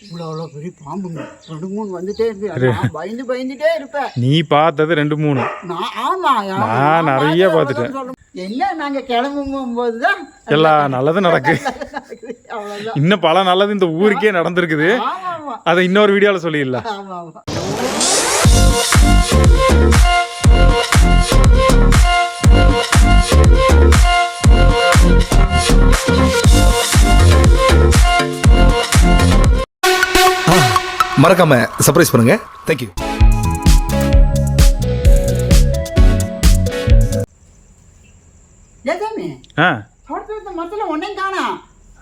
இவ்வளோ பெரிய பாம்புங்க 2 3 வந்துட்டே இருக்கு. நான் பயந்துட்டே இருப்பேன். நீ பார்த்தது 2 3. நான் நிறைய பார்த்துட்டேன். என்ன நாங்க கிளம்பும் போதுதான் எல்லாம் நல்லதும் நடக்கு. இன்னும் பல நல்லது இந்த ஊருக்கே நடந்திருக்குது. அதை இன்னொரு வீடியோவில் சொல்லிடலாம். மறக்காம சர்ப்ரைஸ் பண்ணுங்க. தேங்க்யூ. மரத்துல ஒன்னையும் காணா.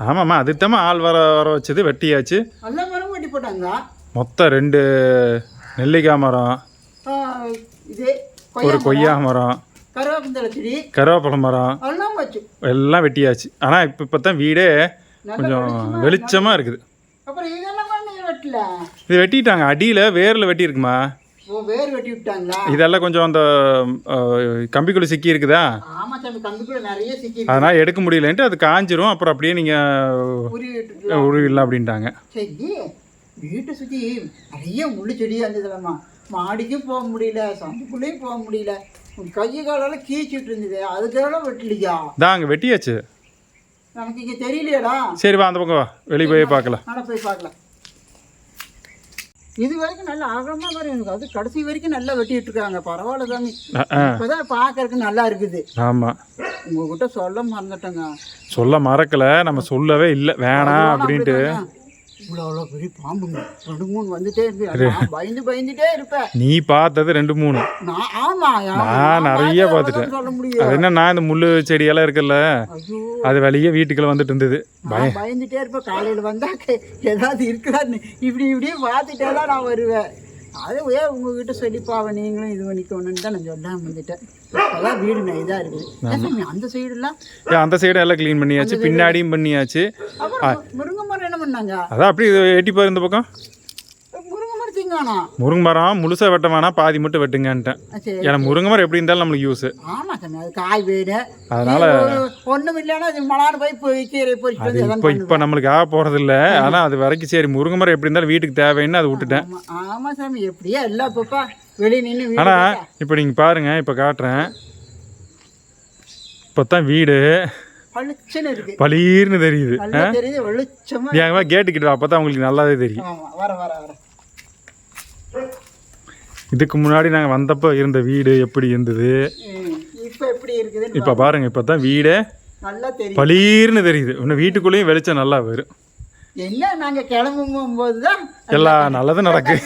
ஆமாம்மா, அதுதாம்மா ஆள் வர வச்சது. வெட்டியாச்சு. எல்லா மரமும் வெட்டி போட்டாங்க. மொத்தம் 2 நெல்லிக்காய் மரம், ஒரு கொய்யா மரம், கருவேப்பிலை மரம் எல்லாம் வெட்டியாச்சு. ஆனால் இப்போ தான் வீடே கொஞ்சம் வெளிச்சமாக இருக்குது. இது வெட்டிட்டாங்க. அடியில் வேரில் வெட்டியிருக்குமா? இதெல்லாம் கொஞ்சம் அந்த கம்பிக்குள்ளே சிக்கி இருக்குதா, அதனால் எடுக்க முடியலன்ட்டு அது காஞ்சிரும். அப்புறம் அப்படியே நீங்கள் உருவிடலாம் அப்படின்ட்டாங்க. வீட்டை சுற்றி நிறைய முள்ளு செடி இருந்ததுலம்மா. மாடிக்கும் போக முடியல, சந்துக்குள்ளேயும் போக முடியல. கையை காலெல்லாம் கீச்சிட்டு இருந்தது. அதுக்கெல்லாம் வெட்டலையா? தான் அங்கே வெட்டியாச்சு. நமக்கு இங்கே தெரியலையாடா. சரி வா, அந்த பக்கம் வா, வெளியே போய் பார்க்கலாம். போய் பார்க்கலாம். இது வரைக்கும் நல்லா ஆகலமா மாதிரி எனக்கு. அது கடைசி வரைக்கும் நல்லா வெட்டிட்டு இருக்காங்க. பரவாயில்ல சாமி, இப்போதான் பார்க்கறதுக்கு நல்லா இருக்குது. ஆமாம், உங்ககிட்ட சொல்ல மறந்துட்டேங்க. சொல்ல மறக்கல, நம்ம சொல்லவே இல்லை வேணாம் அப்படின்ட்டு. இவ்வளோ பெரிய பாம்புங்க 2 3 வந்துட்டே இருக்கு. நான் பயந்துட்டே இருப்பேன். நீ பார்த்தது 2 3. நான் நிறைய பார்த்துட்டேன். சொல்ல முடியும். அது என்ன, நான் இந்த முள்ளு செடியெல்லாம் இருக்குல்ல, அது வெளியே வீட்டுக்குள்ள வந்துட்டு இருந்தது. பயந்துட்டே இருப்பேன். காலையில் வந்தா ஏதாவது இருக்குதான்னு இப்படியே பார்த்துட்டே தான் நான் வருவேன். அது ஏன் உங்ககிட்ட சொல்லிப்பாவ நீங்களும் இது பண்ணிக்கணும்னு தான் நான் சொல்லாம வந்துட்டேன். அதான் வீடு இதாக இருக்குது. அந்த சைடுலாம் அந்த சைடு எல்லாம் க்ளீன் பண்ணியாச்சு, பின்னாடியும் பண்ணியாச்சு. முருங்கை மரம் என்ன பண்ணாங்க? அதான் அப்படி எட்டி பாரு இந்த பக்கம். முருங்கை மரம் முழுசா வெட்ட வேணாம், பாதி மட்டும் வெட்டுங்கன்ட்டேன். ஏன்னா முருங்கை மரம் எப்படி இருந்தாலும் நம்மளுக்கு யூஸ். காய் வேணும், அதனால ஒண்ணும் இல்லைன்னா மலான போய் கீரை போய் இப்போ நம்மளுக்கு ஆக போறது இல்லை. ஆனா அது வரைக்கும் சரி, முருங்கை மரம் எப்படி இருந்தாலும் வீட்டுக்கு தேவைன்னு அதை விட்டுட்டேன். ஆமா சாமி, எப்படியா இல்லை பாப்பா வெளியே நின்று. ஆனா இப்போ நீங்க பாருங்க, இப்போ காட்டுறேன். இப்போதான் வீடு பளீர்னு தெரியுது. கேட்டு கிட்ட அப்பதான் உங்களுக்கு நல்லாவே தெரியும். இதுக்கு முன்னாடி நாங்கள் வந்தப்போ இருந்த வீடு எப்படி இருந்தது, இப்போ பாருங்க. இப்போ தான் வீடு பளீர்னு தெரியுது. இன்னும் வீட்டுக்குள்ளேயும் வெளிச்சம் நல்லா வரும். என்ன நாங்க கிளம்பும் போதுதான் எல்லாம் நல்லதும் நடக்கு.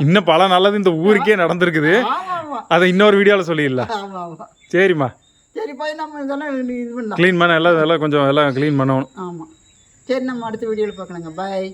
இன்னும் பல நல்லது இந்த ஊருக்கே நடந்திருக்குது. அதை இன்னொரு வீடியோவில் சொல்லிடலாம். சரிம்மா, சரி போய் நம்ம இதெல்லாம் இது பண்ணலாம். க்ளீன் பண்ண எல்லாம் கொஞ்சம் எல்லாம் க்ளீன் பண்ணணும். ஆமாம், சரி நம்ம அடுத்த வீடியோவில் பார்க்கலாங்க. பாய்.